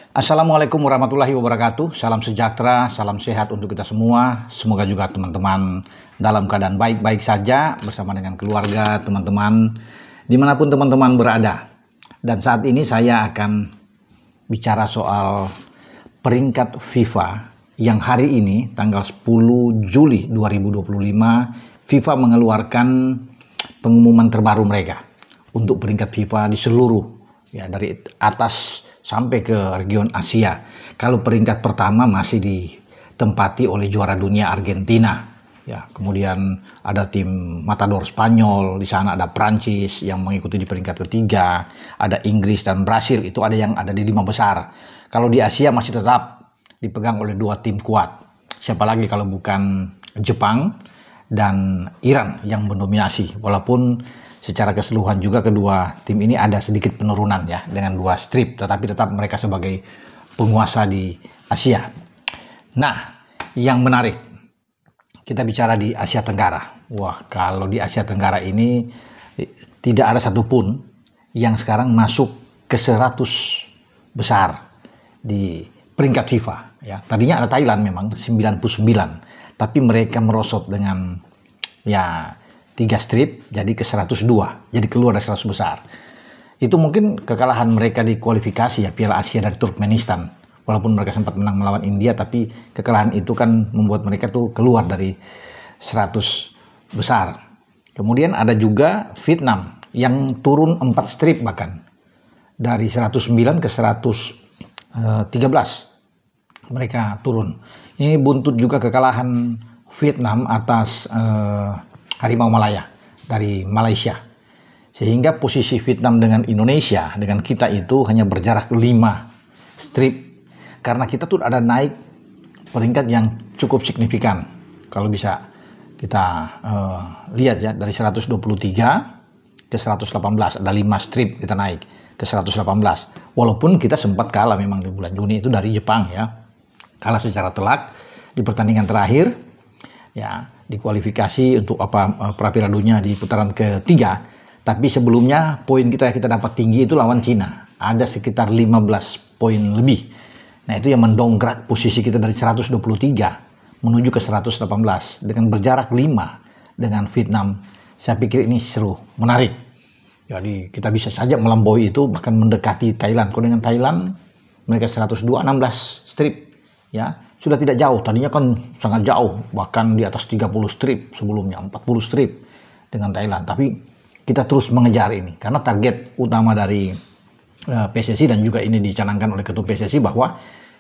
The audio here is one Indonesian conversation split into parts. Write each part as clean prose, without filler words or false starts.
Assalamualaikum warahmatullahi wabarakatuh. Salam sejahtera, salam sehat untuk kita semua. Semoga juga teman-teman dalam keadaan baik-baik saja bersama dengan keluarga, teman-teman, dimanapun teman-teman berada. Dan saat ini saya akan bicara soal peringkat FIFA yang hari ini tanggal 10 Juli 2025 FIFA mengeluarkan pengumuman terbaru mereka untuk peringkat FIFA di seluruh, ya, dari atas sampai ke region Asia. Kalau peringkat pertama masih ditempati oleh juara dunia Argentina, ya. Kemudian ada tim Matador Spanyol, di sana ada Prancis yang mengikuti di peringkat ketiga, ada Inggris dan Brasil, itu ada yang ada di 5 besar. Kalau di Asia masih tetap dipegang oleh 2 tim kuat. Siapa lagi kalau bukan Jepang dan Iran yang mendominasi, walaupun secara keseluruhan juga kedua tim ini ada sedikit penurunan, ya, dengan 2 strip, tetapi tetap mereka sebagai penguasa di Asia. Nah, yang menarik, kita bicara di Asia Tenggara. Wah, kalau di Asia Tenggara ini tidak ada satupun yang sekarang masuk ke 100 besar di peringkat FIFA, ya. Tadinya ada Thailand memang 99, tapi mereka merosot dengan, ya, 3 strip jadi ke 102, jadi keluar dari 100 besar. Itu mungkin kekalahan mereka di kualifikasi, ya, Piala Asia dari Turkmenistan. Walaupun mereka sempat menang melawan India, tapi kekalahan itu kan membuat mereka tuh keluar dari 100 besar. Kemudian ada juga Vietnam yang turun 4 strip, bahkan dari 109 ke 113 mereka turun. Ini buntut juga kekalahan Vietnam atas Harimau Malaya dari Malaysia. Sehingga posisi Vietnam dengan Indonesia, dengan kita itu hanya berjarak 5 strip. Karena kita tuh ada naik peringkat yang cukup signifikan. Kalau bisa kita lihat, ya, dari 123 ke 118, ada 5 strip kita naik ke 118. Walaupun kita sempat kalah memang di bulan Juni itu dari Jepang, ya. Kalah secara telak di pertandingan terakhir, ya, di kualifikasi untuk pra-Piala Dunia di putaran ketiga. Tapi sebelumnya poin kita dapat tinggi itu lawan Cina, ada sekitar 15 poin lebih. Nah, itu yang mendongkrak posisi kita dari 123 menuju ke 118 dengan berjarak 5 dengan Vietnam. Saya pikir ini seru, menarik. Jadi kita bisa saja melampaui itu, bahkan mendekati Thailand. Kalau dengan Thailand mereka 102, 16 strip, ya, sudah tidak jauh. Tadinya kan sangat jauh, bahkan di atas 30 strip sebelumnya, 40 strip dengan Thailand. Tapi kita terus mengejar ini karena target utama dari PSSI, dan juga ini dicanangkan oleh Ketua PSSI, bahwa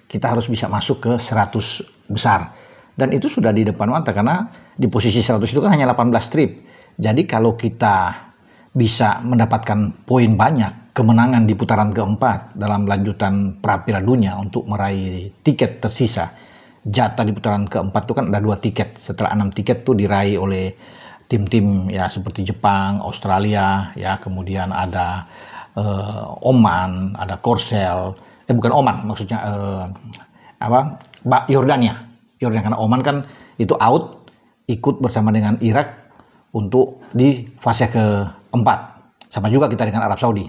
kita harus bisa masuk ke 100 besar. Dan itu sudah di depan mata karena di posisi 100 itu kan hanya 18 strip. Jadi kalau kita bisa mendapatkan poin banyak, kemenangan di putaran keempat dalam lanjutan pra-Piala Dunia untuk meraih tiket tersisa. Jatah di putaran keempat itu kan ada 2 tiket. Setelah 6 tiket tuh diraih oleh tim-tim, ya, seperti Jepang, Australia, ya, kemudian ada Oman, ada Korsel, bukan Oman, maksudnya Yordania, karena Oman kan itu out, ikut bersama dengan Irak untuk di fase keempat. Sama juga kita dengan Arab Saudi.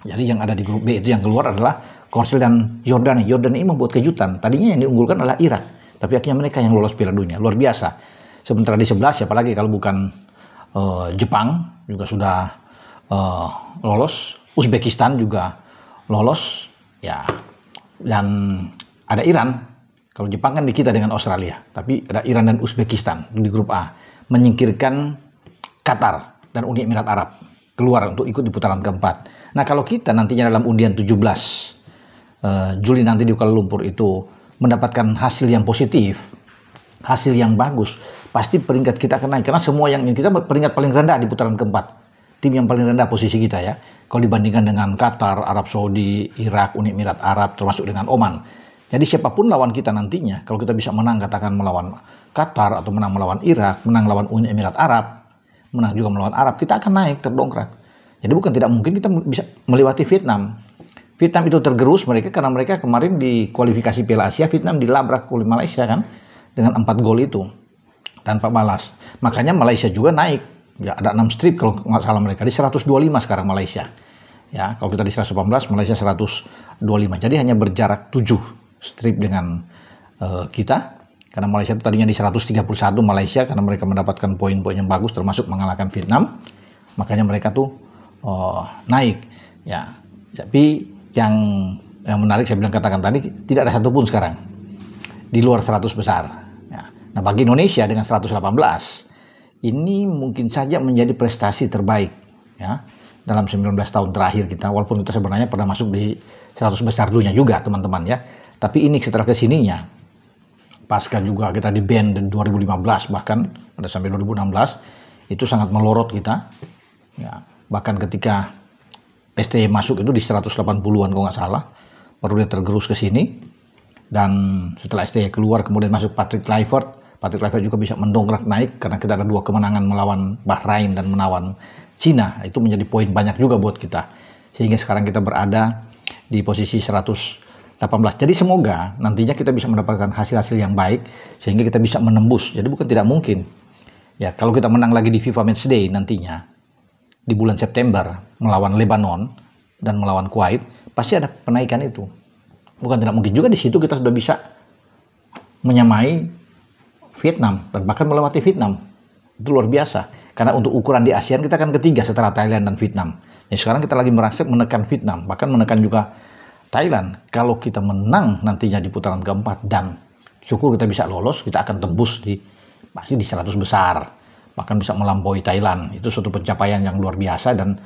Jadi yang ada di grup B itu yang keluar adalah Korsel dan Yordania. Yordania ini membuat kejutan. Tadinya yang diunggulkan adalah Irak, tapi akhirnya mereka yang lolos Piala Dunia. Luar biasa. Sementara di sebelah, siapa lagi kalau bukan Jepang juga sudah lolos. Uzbekistan juga lolos, ya. Dan ada Iran. Kalau Jepang kan di kita dengan Australia, tapi ada Iran dan Uzbekistan di grup A. Menyingkirkan Qatar dan Uni Emirat Arab keluar untuk ikut di putaran keempat. Nah, kalau kita nantinya dalam undian 17 Juli nanti di Kuala Lumpur itu mendapatkan hasil yang positif, hasil yang bagus, pasti peringkat kita akan naik. Karena semua yang kita peringkat paling rendah di putaran keempat. Tim yang paling rendah posisi kita, ya. Kalau dibandingkan dengan Qatar, Arab Saudi, Irak, Uni Emirat Arab, termasuk dengan Oman. Jadi siapapun lawan kita nantinya, kalau kita bisa menang, katakan melawan Qatar, atau menang melawan Irak, menang melawan Uni Emirat Arab, menang juga melawan Arab, kita akan naik, terdongkrak. Jadi bukan tidak mungkin kita bisa melewati Vietnam. Vietnam itu tergerus mereka karena mereka kemarin di kualifikasi Piala Asia, Vietnam dilabrak oleh Malaysia, kan, dengan 4 gol itu tanpa balas. Makanya Malaysia juga naik, ya, ada 6 strip kalau nggak salah mereka, di 125 sekarang Malaysia. Ya, kalau kita di 118, Malaysia 125. Jadi hanya berjarak 7 strip dengan kita. Karena Malaysia itu tadinya di 131 Malaysia, karena mereka mendapatkan poin-poin yang bagus termasuk mengalahkan Vietnam. Makanya mereka tuh naik. Ya, tapi yang menarik saya bilang katakan tadi, tidak ada satupun sekarang di luar 100 besar. Ya. Nah, bagi Indonesia dengan 118 ini mungkin saja menjadi prestasi terbaik ya dalam 19 tahun terakhir kita, walaupun kita sebenarnya pernah masuk di 100 besar dunia juga teman-teman ya. Tapi ini setelah kesininya, pasca juga kita di ban di 2015 bahkan pada sampai 2016 itu sangat melorot kita. Ya, bahkan ketika STY masuk itu di 180-an kalau nggak salah, baru dia tergerus ke sini. Dan setelah STY keluar kemudian masuk Patrick Kluivert. Patrick Kluivert juga bisa mendongkrak naik karena kita ada 2 kemenangan melawan Bahrain dan melawan Cina. Itu menjadi poin banyak juga buat kita. Sehingga sekarang kita berada di posisi 118. Jadi semoga nantinya kita bisa mendapatkan hasil-hasil yang baik sehingga kita bisa menembus. Jadi bukan tidak mungkin. Ya, kalau kita menang lagi di FIFA Matchday nantinya di bulan September melawan Lebanon dan melawan Kuwait, pasti ada penaikan itu. Bukan tidak mungkin juga di situ kita sudah bisa menyamai Vietnam dan bahkan melewati Vietnam. Itu luar biasa. Karena untuk ukuran di ASEAN kita kan ketiga setelah Thailand dan Vietnam. Ya, sekarang kita lagi merasa menekan Vietnam, bahkan menekan juga Thailand. Kalau kita menang nantinya di putaran keempat dan syukur kita bisa lolos, kita akan tembus pasti di 100 besar. Bahkan bisa melampaui Thailand. Itu suatu pencapaian yang luar biasa dan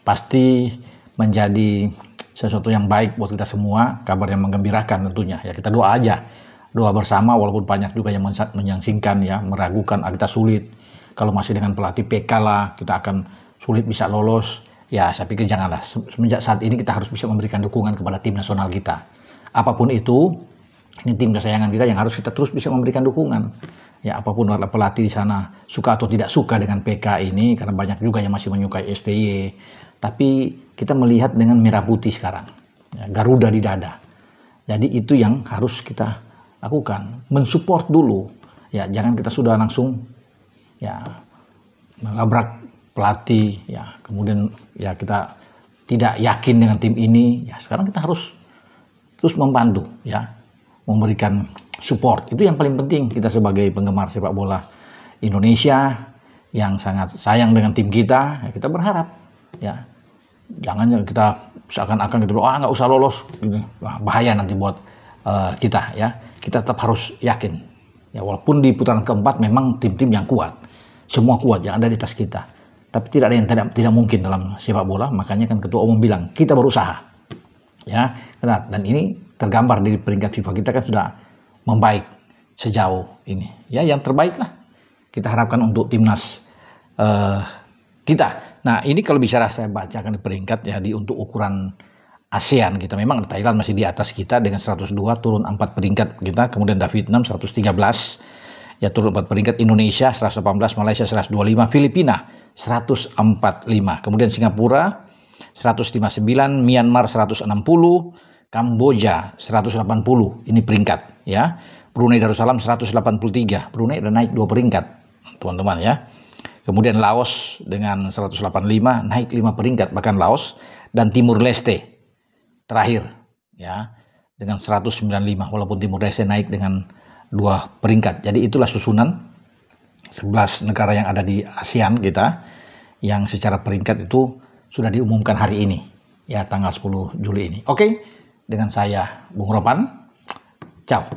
pasti menjadi sesuatu yang baik buat kita semua, kabar yang menggembirakan tentunya. Ya, kita doa aja. Doa bersama, walaupun banyak juga yang menyangsingkan ya, meragukan, kita sulit. Kalau masih dengan pelatih PK lah, kita akan sulit bisa lolos. Ya, saya pikir janganlah. Semenjak saat ini kita harus bisa memberikan dukungan kepada tim nasional kita. Apapun itu, ini tim kesayangan kita yang harus kita terus bisa memberikan dukungan. Ya, apapun pelatih di sana suka atau tidak suka dengan PK ini, karena banyak juga yang masih menyukai STY. Tapi kita melihat dengan merah putih sekarang, ya, Garuda di dada. Jadi itu yang harus kita lakukan, mensupport dulu. Ya, jangan kita sudah langsung ya melabrak pelatih, ya kemudian ya kita tidak yakin dengan tim ini. Ya, sekarang kita harus terus membantu, ya memberikan support. Itu yang paling penting kita sebagai penggemar sepak bola Indonesia yang sangat sayang dengan tim kita. Ya, kita berharap ya jangan kita seakan-akan gitu, nggak usah lolos gitu. Wah, bahaya nanti buat kita ya. Kita tetap harus yakin ya, walaupun di putaran keempat memang tim-tim yang kuat, semua kuat yang ada di atas kita, tapi tidak ada yang tidak mungkin dalam sepak bola. Makanya kan ketua umum bilang kita berusaha ya. Dan ini tergambar di peringkat FIFA kita kan sudah membaik sejauh ini ya, yang terbaik lah kita harapkan untuk timnas kita. Nah, ini kalau bicara saya bacakan di peringkat ya, untuk ukuran ASEAN kita memang Thailand masih di atas kita dengan 102, turun 4 peringkat kita. Kemudian ada Vietnam 113 ya, turun 4 peringkat. Indonesia 118, Malaysia 125, Filipina 145, kemudian Singapura 159, Myanmar 160, Kamboja 180. Ini peringkat ya. Brunei Darussalam 183. Brunei udah naik 2 peringkat teman-teman ya. Kemudian Laos dengan 185 naik 5 peringkat, bahkan Laos. Dan Timur Leste terakhir ya dengan 195, walaupun Timur Leste naik dengan 2 peringkat. Jadi itulah susunan 11 negara yang ada di ASEAN kita yang secara peringkat itu sudah diumumkan hari ini ya, tanggal 10 Juli ini. Oke, dengan saya Bung Ropan. Ciao.